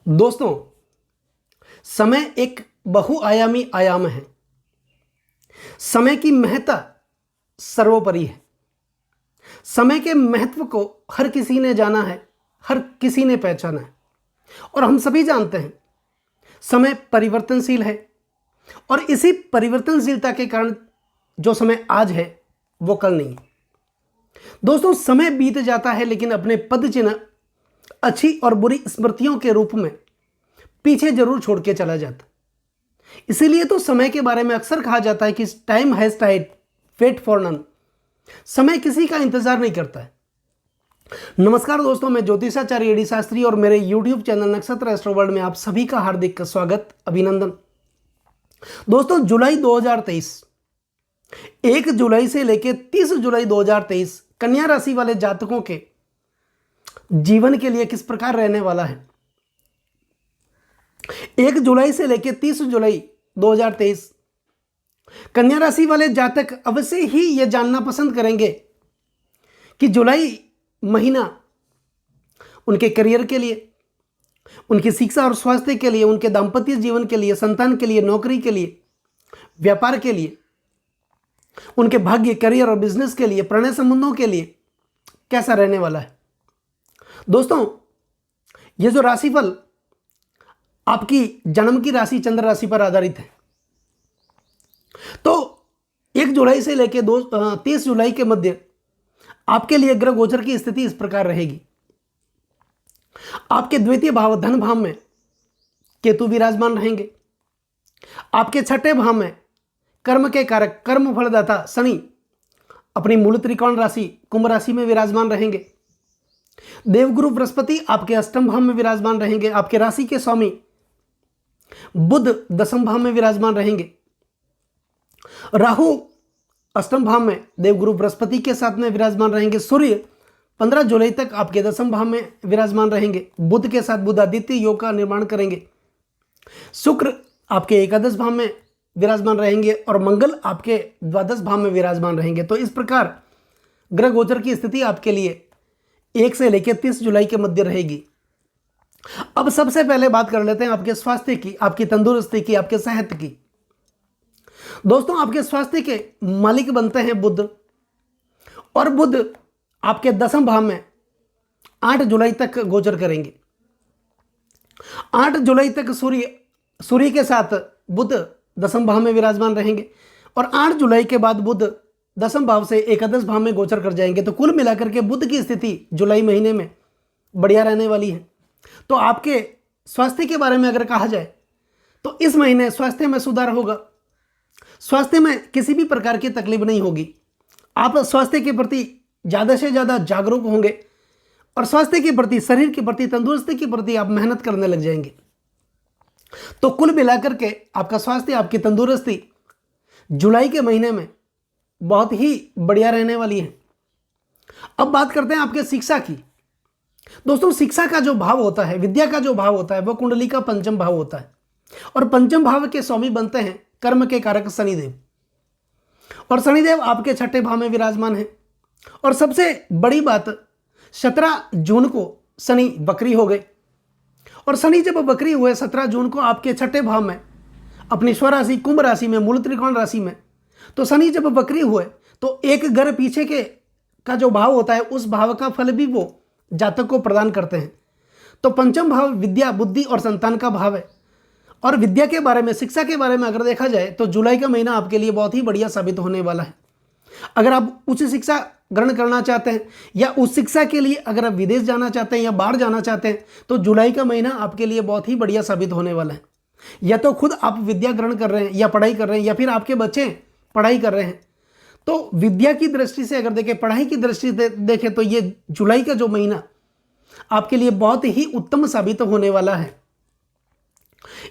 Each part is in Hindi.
दोस्तों, समय एक बहुआयामी आयाम है। समय की महत्ता सर्वोपरि है। समय के महत्व को हर किसी ने जाना है, हर किसी ने पहचाना है और हम सभी जानते हैं समय परिवर्तनशील है और इसी परिवर्तनशीलता के कारण जो समय आज है वो कल नहीं। दोस्तों, समय बीत जाता है लेकिन अपने पद चिन्ह अच्छी और बुरी स्मृतियों के रूप में पीछे जरूर छोड़ के चला जाता। इसीलिए तो समय के बारे में अक्सर कहा जाता है कि time has tide wait for none. समय किसी का इंतजार नहीं करता है। नमस्कार दोस्तों, मैं ज्योतिषाचार्य एडी शास्त्री और मेरे YouTube चैनल नक्षत्र एस्ट्रो वर्ल्ड में आप सभी का हार्दिक स्वागत, अभिनंदन। दोस्तों, जुलाई 2023, 1 जुलाई से लेकर 30 जुलाई 2023 कन्या राशि वाले जातकों के जीवन के लिए किस प्रकार रहने वाला है। 1 जुलाई से लेकर 30 जुलाई 2023 कन्या राशि वाले जातक अवश्य ही यह जानना पसंद करेंगे कि जुलाई महीना उनके करियर के लिए, उनकी शिक्षा और स्वास्थ्य के लिए, उनके दाम्पत्य जीवन के लिए, संतान के लिए, नौकरी के लिए, व्यापार के लिए, उनके भाग्य, करियर और बिजनेस के लिए, प्रणय संबंधों के लिए कैसा रहने वाला है। दोस्तों, ये जो राशिफल आपकी जन्म की राशि चंद्र राशि पर आधारित है, तो 1 जुलाई से लेकर 30 जुलाई के मध्य आपके लिए ग्रह गोचर की स्थिति इस प्रकार रहेगी। आपके द्वितीय भाव धन भाव में केतु विराजमान रहेंगे। आपके छठे भाव में कर्म के कारक, कर्म फलदाता शनि अपनी मूल त्रिकोण राशि कुंभ राशि में विराजमान रहेंगे। देवगुरु बृहस्पति आपके अष्टम भाव में विराजमान रहेंगे। आपके राशि के स्वामी बुध दसम भाव में विराजमान रहेंगे। राहु अष्टम भाव में देवगुरु बृहस्पति के साथ में विराजमान रहेंगे। सूर्य 15 जुलाई तक आपके दसम भाव में विराजमान रहेंगे। बुध के साथ बुध आदित्य योग का निर्माण करेंगे। शुक्र आपके एकादश भाव में विराजमान रहेंगे और मंगल आपके द्वादश भाव में विराजमान रहेंगे। तो इस प्रकार ग्रह गोचर की स्थिति आपके लिए 1 से लेकर 30 जुलाई के मध्य रहेगी। अब सबसे पहले बात कर लेते हैं आपके स्वास्थ्य की, आपकी तंदुरुस्ती की, आपके सेहत की। दोस्तों, आपके स्वास्थ्य के मालिक बनते हैं बुध, और बुध आपके दसम भाव में 8 जुलाई तक गोचर करेंगे। 8 जुलाई तक सूर्य के साथ बुध दसम भाव में विराजमान रहेंगे और 8 जुलाई के बाद बुध दसम भाव से एकादश भाव में गोचर कर जाएंगे। तो कुल मिलाकर के बुध की स्थिति जुलाई महीने में बढ़िया रहने वाली है। तो आपके स्वास्थ्य के बारे में अगर कहा जाए तो इस महीने स्वास्थ्य में सुधार होगा। स्वास्थ्य में किसी भी प्रकार की तकलीफ नहीं होगी। आप स्वास्थ्य के प्रति ज़्यादा से ज़्यादा जागरूक होंगे और स्वास्थ्य के प्रति, शरीर के प्रति, तंदुरुस्ती के प्रति आप मेहनत करने लग जाएंगे। तो कुल मिलाकर के आपका स्वास्थ्य, आपकी तंदुरुस्ती जुलाई के महीने में बहुत ही बढ़िया रहने वाली है। अब बात करते हैं आपके शिक्षा की। दोस्तों, शिक्षा का जो भाव होता है, विद्या का जो भाव होता है, वह कुंडली का पंचम भाव होता है और पंचम भाव के स्वामी बनते हैं कर्म के कारक शनिदेव, और शनिदेव आपके छठे भाव में विराजमान है। और सबसे बड़ी बात, 17 जून को शनि बकरी हो गए और शनि जब बकरी हुए 17 जून को आपके छठे भाव में अपनी स्वराशि कुंभ राशि में, मूल त्रिकोण राशि में, तो शनि जब बकरी हुए तो एक घर पीछे के का जो भाव होता है उस भाव का फल भी वो जातक को प्रदान करते हैं। तो पंचम भाव विद्या, बुद्धि और संतान का भाव है। और विद्या के बारे में, शिक्षा के बारे में अगर देखा जाए तो जुलाई का महीना आपके लिए बहुत ही बढ़िया साबित होने वाला है। अगर आप उच्च शिक्षा ग्रहण करना चाहते हैं या उस शिक्षा के लिए अगर आप विदेश जाना चाहते हैं या बाहर जाना चाहते हैं तो जुलाई का महीना आपके लिए बहुत ही बढ़िया साबित होने वाला है। या तो खुद आप विद्या ग्रहण कर रहे हैं या पढ़ाई कर रहे हैं या फिर आपके बच्चे पढ़ाई कर रहे हैं, तो विद्या की दृष्टि से अगर देखें, पढ़ाई की दृष्टि से देखें तो ये जुलाई का जो महीना आपके लिए बहुत ही उत्तम साबित होने वाला है।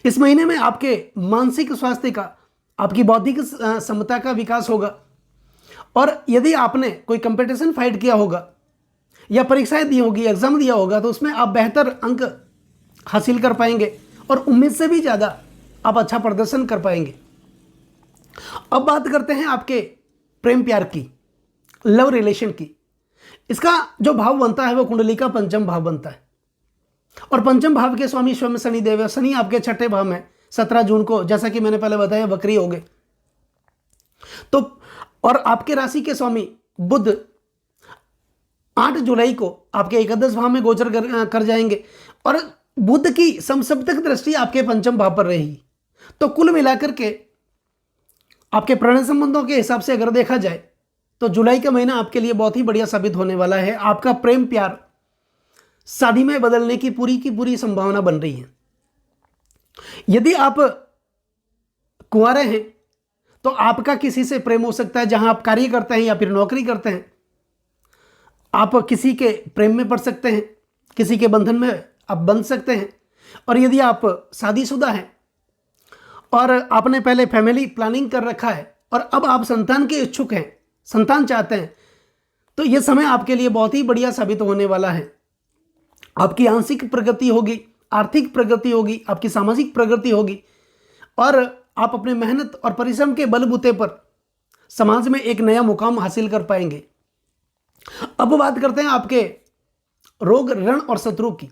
इस महीने में आपके मानसिक स्वास्थ्य का, आपकी बौद्धिक क्षमता का विकास होगा। और यदि आपने कोई कंपटीशन फाइट किया होगा या परीक्षाएं दी होगी, एग्जाम दिया होगा, तो उसमें आप बेहतर अंक हासिल कर पाएंगे और उम्मीद से भी ज़्यादा आप अच्छा प्रदर्शन कर पाएंगे। अब बात करते हैं आपके प्रेम प्यार की, लव रिलेशन की। इसका जो भाव बनता है वो कुंडली का पंचम भाव बनता है। और पंचम भाव के स्वामी स्वयं शनिदेव है। शनि आपके छठे भाव में 17 जून को, जैसा कि मैंने पहले बताया, वक्री हो गए। तो और आपके राशि के स्वामी बुध 8 जुलाई को आपके एकादश भाव में गोचर कर जाएंगे और बुध की समसप्तक दृष्टि आपके पंचम भाव पर रहेगी। तो कुल मिलाकर के आपके प्रणय संबंधों के हिसाब से अगर देखा जाए तो जुलाई का महीना आपके लिए बहुत ही बढ़िया साबित होने वाला है। आपका प्रेम प्यार शादी में बदलने की पूरी संभावना बन रही है। यदि आप कुंवारे हैं तो आपका किसी से प्रेम हो सकता है, जहां आप कार्य करते हैं या फिर नौकरी करते हैं। आप किसी के प्रेम में पड़ सकते हैं, किसी के बंधन में आप बंध सकते हैं। और यदि आप शादीशुदा हैं और आपने पहले फैमिली प्लानिंग कर रखा है और अब आप संतान के इच्छुक हैं, संतान चाहते हैं, तो यह समय आपके लिए बहुत ही बढ़िया साबित होने वाला है। आपकी आंशिक प्रगति होगी, आर्थिक प्रगति होगी, आपकी सामाजिक प्रगति होगी और आप अपने मेहनत और परिश्रम के बलबूते पर समाज में एक नया मुकाम हासिल कर पाएंगे। अब बात करते हैं आपके रोग, ऋण और शत्रु की।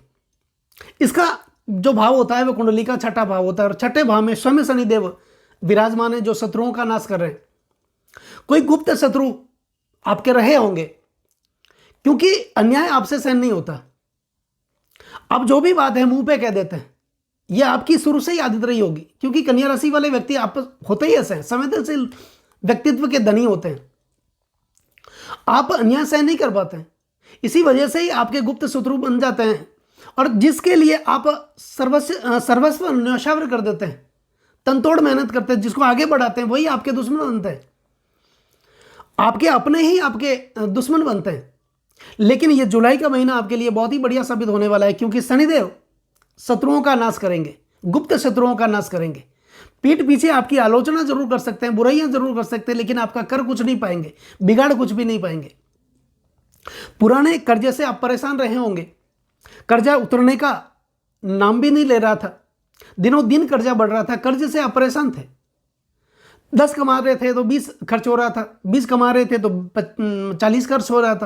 इसका जो भाव होता है वो कुंडली का छठा भाव होता है और छठे भाव में स्वयं शनिदेव विराजमान है, जो शत्रुओं का नाश कर रहे हैं। कोई गुप्त शत्रु आपके रहे होंगे, क्योंकि अन्याय आपसे सहन नहीं होता। आप जो भी बात है मुंह पे कह देते हैं, यह आपकी शुरू से ही आदत रही होगी, क्योंकि कन्या राशि वाले व्यक्ति आप होते ही ऐसे हैं, संवेदनशील व्यक्तित्व के धनी होते हैं। आप अन्याय सहन नहीं कर पाते हैं, इसी वजह से ही आपके गुप्त शत्रु बन जाते हैं और जिसके लिए आप सर्वस्व न्यौछावर कर देते हैं, तनतोड़ मेहनत करते हैं, जिसको आगे बढ़ाते हैं, वही आपके दुश्मन बनते हैं। आपके अपने ही आपके दुश्मन बनते हैं। लेकिन ये जुलाई का महीना आपके लिए बहुत ही बढ़िया साबित होने वाला है, क्योंकि शनिदेव शत्रुओं का नाश करेंगे, गुप्त शत्रुओं का नाश करेंगे। पीठ पीछे आपकी आलोचना जरूर कर सकते हैं, बुराइयां जरूर कर सकते हैं, लेकिन आपका कर कुछ नहीं पाएंगे, बिगाड़ कुछ भी नहीं पाएंगे। पुराने कर्जे से आप परेशान रहे होंगे, कर्जा उतरने का नाम भी नहीं ले रहा था, दिनों दिन कर्जा बढ़ रहा था, कर्जे से आप परेशान थे। 10 कमा रहे थे तो 20 खर्च हो रहा था, 20 कमा रहे थे तो 40 खर्च हो रहा था,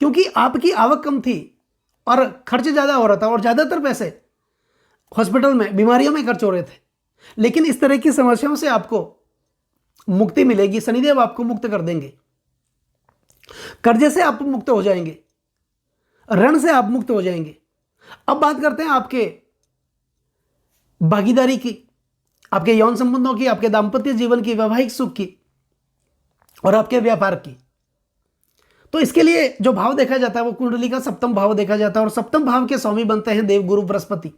क्योंकि आपकी आवक कम थी और खर्च ज़्यादा हो रहा था और ज़्यादातर पैसे हॉस्पिटल में, बीमारियों में खर्च हो रहे थे। लेकिन इस तरह की समस्याओं से आपको मुक्ति मिलेगी, शनिदेव आपको मुक्त कर देंगे। कर्जे से आप मुक्त हो जाएंगे, ऋण से आप मुक्त हो जाएंगे। अब बात करते हैं आपके भागीदारी की, आपके यौन संबंधों की, आपके दाम्पत्य जीवन की, वैवाहिक सुख की और आपके व्यापार की। तो इसके लिए जो भाव देखा जाता है वो कुंडली का सप्तम भाव देखा जाता है और सप्तम भाव के स्वामी बनते हैं देव गुरु बृहस्पति,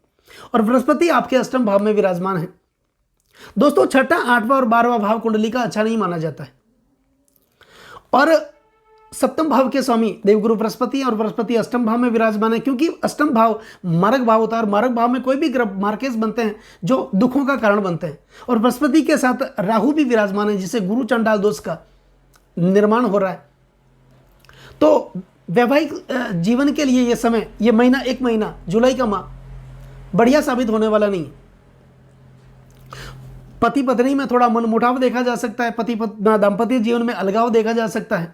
और बृहस्पति आपके अष्टम भाव में विराजमान है। दोस्तों, छठा, 8वां और 12वां भाव कुंडली का अच्छा नहीं माना जाता है और सप्तम भाव के स्वामी देवगुरु बृहस्पति और बृहस्पति अष्टम भाव में विराजमान है, क्योंकि अष्टम भाव मारक भाव होता है और मारक भाव में कोई भी ग्रह मार्केस बनते हैं जो दुखों का कारण बनते हैं। और बृहस्पति के साथ राहु भी विराजमान है, जिससे गुरु चंडाल दोष का निर्माण हो रहा है। तो वैवाहिक जीवन के लिए यह समय, यह महीना, एक महीना जुलाई का माह बढ़िया साबित होने वाला नहीं है। पति पत्नी में थोड़ा मनमुटाव देखा जा सकता है, पति दाम्पत्य जीवन में अलगाव देखा जा सकता है।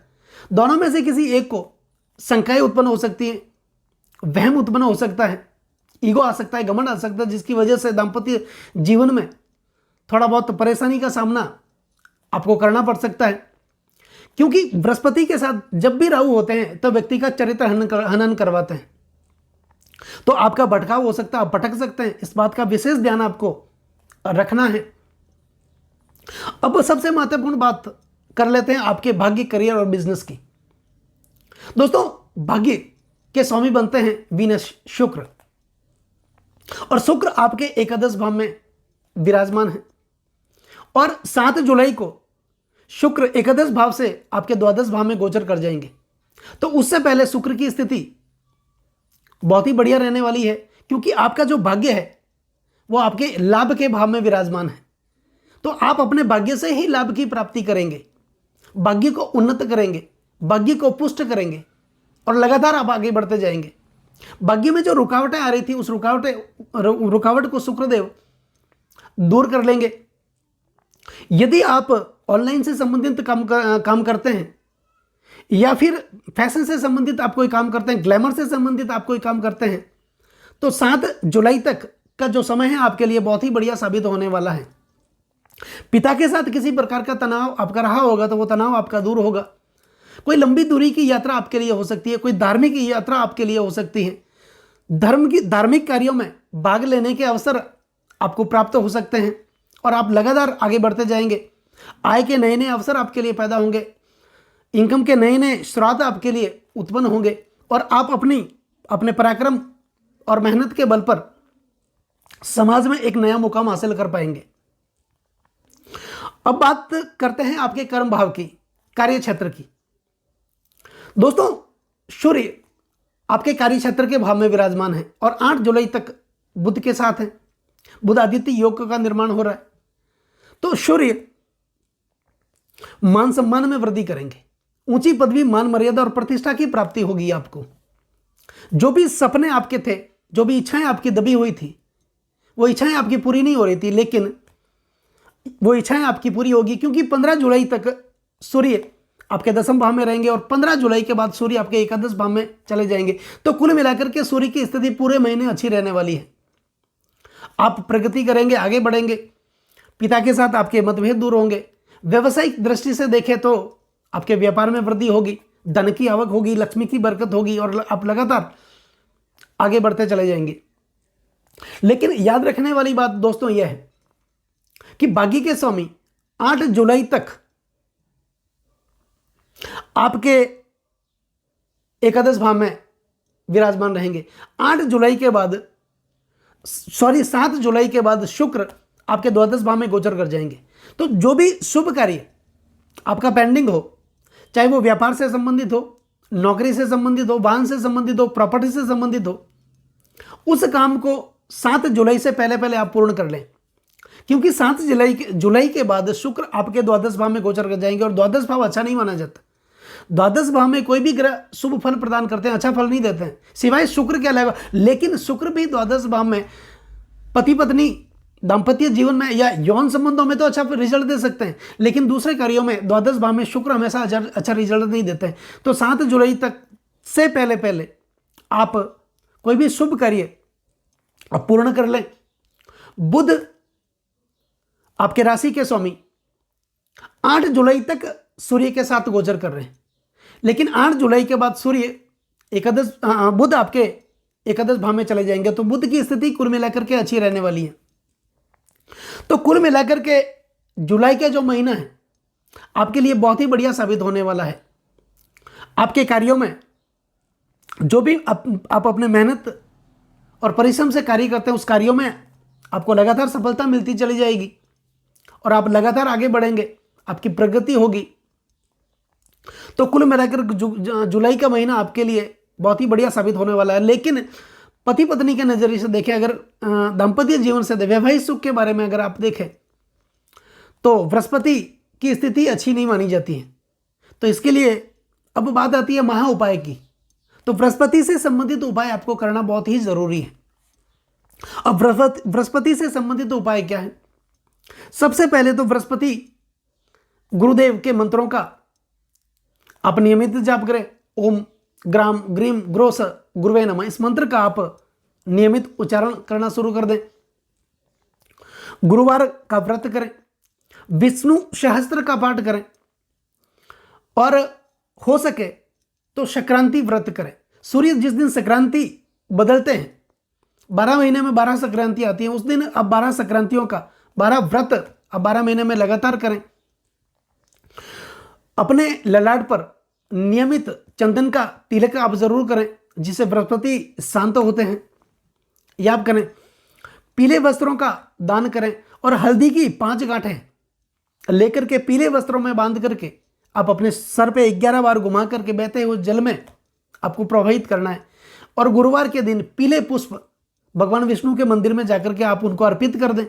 दोनों में से किसी एक को शंकाएं उत्पन्न हो सकती है, वहम उत्पन्न हो सकता है, ईगो आ सकता है, घमंड आ सकता है, जिसकी वजह से दाम्पत्य जीवन में थोड़ा बहुत परेशानी का सामना आपको करना पड़ सकता है। क्योंकि बृहस्पति के साथ जब भी राहु होते हैं तो व्यक्ति का चरित्र हनन करवाते हैं, तो आपका भटकाव हो सकता है, आप भटक सकते हैं। इस बात का विशेष ध्यान आपको रखना है। अब सबसे महत्वपूर्ण बात कर लेते हैं आपके भाग्य, करियर और बिजनेस की। दोस्तों, भाग्य के स्वामी बनते हैं वीनस, शुक्र, और शुक्र आपके एकादश भाव में विराजमान है और 7 जुलाई को शुक्र एकादश भाव से आपके द्वादश भाव में गोचर कर जाएंगे। तो उससे पहले शुक्र की स्थिति बहुत ही बढ़िया रहने वाली है, क्योंकि आपका जो भाग्य है वो आपके लाभ के भाव में विराजमान है। तो आप अपने भाग्य से ही लाभ की प्राप्ति करेंगे, भाग्य को उन्नत करेंगे, भाग्य को पुष्ट करेंगे और लगातार आप आगे बढ़ते जाएंगे। भाग्य में जो रुकावटें आ रही थी, उस रुकावट को शुक्रदेव दूर कर लेंगे। यदि आप ऑनलाइन से संबंधित काम करते हैं या फिर फैशन से संबंधित आप कोई काम करते हैं, ग्लैमर से संबंधित आप कोई काम करते हैं, तो 7 जुलाई तक का जो समय है आपके लिए बहुत ही बढ़िया साबित होने वाला है। पिता के साथ किसी प्रकार का तनाव आपका रहा होगा तो वो तनाव आपका दूर होगा। कोई लंबी दूरी की यात्रा आपके लिए हो सकती है, कोई धार्मिक यात्रा आपके लिए हो सकती है। धार्मिक कार्यों में भाग लेने के अवसर आपको प्राप्त हो सकते हैं और आप लगातार आगे बढ़ते जाएंगे। आय के नए नए अवसर आपके लिए पैदा होंगे, इनकम के नए नए स्रोत आपके लिए उत्पन्न होंगे और आप अपने पराक्रम और मेहनत के बल पर समाज में एक नया मुकाम हासिल कर पाएंगे। अब बात करते हैं आपके कर्म भाव की, कार्य क्षेत्र की। दोस्तों, सूर्य आपके कार्य क्षेत्र के भाव में विराजमान है और 8 जुलाई तक बुध के साथ है। बुध आदित्य योग का निर्माण हो रहा है। तो सूर्य मान सम्मान में वृद्धि करेंगे, ऊंची पदवी, मान मर्यादा और प्रतिष्ठा की प्राप्ति होगी आपको। जो भी सपने आपके थे, जो भी इच्छाएं आपकी दबी हुई थी, वो इच्छाएं आपकी पूरी नहीं हो रही थी, लेकिन वो इच्छाएं आपकी पूरी होगी, क्योंकि 15 जुलाई तक सूर्य आपके 10वें भाव में रहेंगे और 15 जुलाई के बाद सूर्य आपके 11वें भाव में चले जाएंगे। तो कुल मिलाकर के सूर्य की स्थिति पूरे महीने अच्छी रहने वाली है। आप प्रगति करेंगे, आगे बढ़ेंगे। पिता के साथ आपके मतभेद दूर होंगे। व्यवसायिक दृष्टि से देखें तो आपके व्यापार में वृद्धि होगी, धन की आवक होगी, लक्ष्मी की बरकत होगी और आप लगातार आगे बढ़ते चले जाएंगे। लेकिन याद रखने वाली बात दोस्तों यह है कि बागी के स्वामी 8 जुलाई तक आपके 11वें भाव में विराजमान रहेंगे। 8 जुलाई के बाद 7 जुलाई के बाद शुक्र आपके 12वें भाव में गोचर कर जाएंगे। तो जो भी शुभ कार्य आपका पेंडिंग हो, चाहे वो व्यापार से संबंधित हो, नौकरी से संबंधित हो, वाहन से संबंधित हो, प्रॉपर्टी से संबंधित हो, उस काम को 7 जुलाई से पहले आप पूर्ण कर लें, क्योंकि 7 जुलाई के बाद शुक्र आपके 12वें भाव में गोचर कर जाएंगे और 12वां भाव अच्छा नहीं माना जाता। 12वें भाव में कोई भी ग्रह शुभ फल प्रदान करते हैं, अच्छा फल नहीं देते हैं, सिवाय शुक्र के अलावा। लेकिन शुक्र भी 12वें भाव में पति पत्नी दाम्पत्य जीवन में या यौन संबंधों में तो अच्छा रिजल्ट दे सकते हैं, लेकिन दूसरे कार्यों में 12वें भाव में शुक्र हमेशा अच्छा रिजल्ट नहीं देते हैं। तो 7 जुलाई तक से पहले आप कोई भी शुभ कार्य आप पूर्ण कर लें। बुध आपके राशि के स्वामी 8 जुलाई तक सूर्य के साथ गोचर कर रहे हैं, लेकिन 8 जुलाई के बाद सूर्य बुध आपके 11वें भाव में चले जाएंगे। तो बुध की स्थिति कुल मिलाकर के अच्छी रहने वाली है। तो कुल मिलाकर के जुलाई के जो महीना है आपके लिए बहुत ही बढ़िया साबित होने वाला है। आपके कार्यों में जो भी आप अपने मेहनत और परिश्रम से कार्य करते हैं, उस कार्यों में आपको लगातार सफलता मिलती चली जाएगी और आप लगातार आगे बढ़ेंगे, आपकी प्रगति होगी। तो कुल मिलाकर जुलाई का महीना आपके लिए बहुत ही बढ़िया साबित होने वाला है। लेकिन पति पत्नी के नजरिए से देखें, अगर दाम्पत्य जीवन से वैवाहिक सुख के बारे में अगर आप देखें तो बृहस्पति की स्थिति अच्छी नहीं मानी जाती है। तो इसके लिए अब बात आती है महा उपाय की। तो बृहस्पति से संबंधित उपाय आपको करना बहुत ही जरूरी है। अब बृहस्पति से संबंधित उपाय क्या है? सबसे पहले तो बृहस्पति गुरुदेव के मंत्रों का आप नियमित जाप करें। ओम ग्राम ग्रीम ग्रोस गुरुवे नमः, इस मंत्र का आप नियमित उच्चारण करना शुरू कर दें। गुरुवार का व्रत करें, विष्णु सहस्त्र का पाठ करें और हो सके तो संक्रांति व्रत करें। सूर्य जिस दिन संक्रांति बदलते हैं, 12 महीने में 12 संक्रांति आती हैं, उस दिन अब 12 संक्रांतियों का 12 व्रत अब 12 महीने में लगातार करें। अपने ललाट पर नियमित चंदन का तिलक आप जरूर करें, जिससे बृहस्पति शांत होते हैं। यह आप करें। पीले वस्त्रों का दान करें और हल्दी की 5 गांठें लेकर के पीले वस्त्रों में बांध करके आप अपने सर पे 11 बार घुमा करके बहते हुए जल में आपको प्रवाहित करना है। और गुरुवार के दिन पीले पुष्प भगवान विष्णु के मंदिर में जाकर के आप उनको अर्पित कर दें।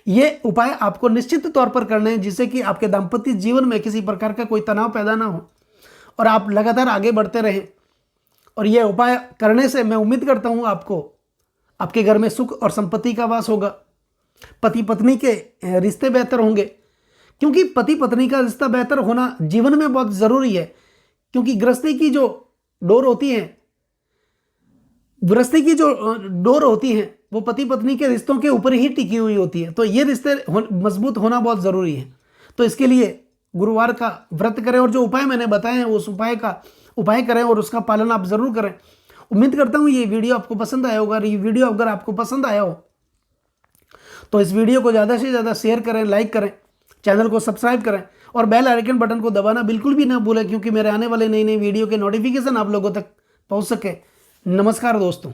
ये उपाय आपको निश्चित तौर पर करने हैं, जिससे कि आपके दाम्पत्य जीवन में किसी प्रकार का कोई तनाव पैदा ना हो और आप लगातार आगे बढ़ते रहें। और ये उपाय करने से मैं उम्मीद करता हूँ आपके घर में सुख और संपत्ति का वास होगा। पति पत्नी के रिश्ते बेहतर होंगे, क्योंकि पति पत्नी का रिश्ता बेहतर होना जीवन में बहुत ज़रूरी है। क्योंकि गृहस्थी की जो डोर होती है गृहस्थी की जो डोर होती है वो पति पत्नी के रिश्तों के ऊपर ही टिकी हुई होती है, तो ये रिश्ते मजबूत होना बहुत ज़रूरी है। तो इसके लिए गुरुवार का व्रत करें और जो उपाय मैंने बताए हैं उस उपाय करें और उसका पालन आप ज़रूर करें। उम्मीद करता हूँ ये वीडियो आपको पसंद आया होगा। ये वीडियो अगर आपको पसंद आया हो तो इस वीडियो को ज़्यादा से ज़्यादा शेयर करें, लाइक करें, चैनल को सब्सक्राइब करें और बेल आइकन बटन को दबाना बिल्कुल भी ना भूलें, क्योंकि मेरे आने वाले नई नई वीडियो के नोटिफिकेशन आप लोगों तक पहुँच सके। नमस्कार दोस्तों।